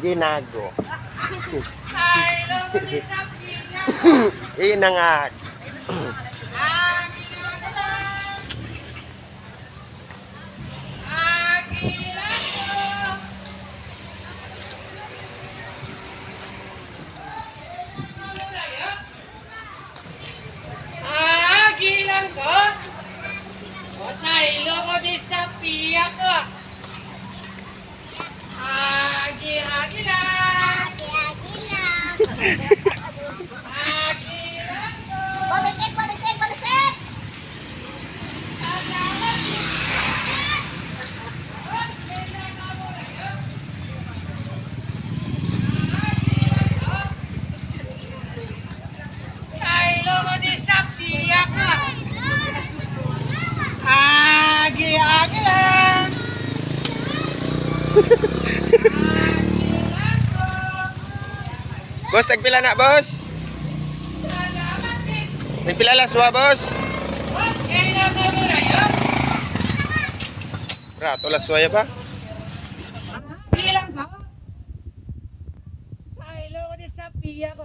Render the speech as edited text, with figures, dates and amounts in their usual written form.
Ginago. Ay, loko ni Sapinya. Inangag. Gilang ko. O say, loko ni Sapinya ko. Agi na. Balikin, balikin, balikin! Ay, loko ni Sapinya ko. Agi lang. Boss, nagpila na, boss? Nagpila lang suwa, boss? Rato lang suwa ba? Bilang ka? Sa ilo ko din sa piya ko.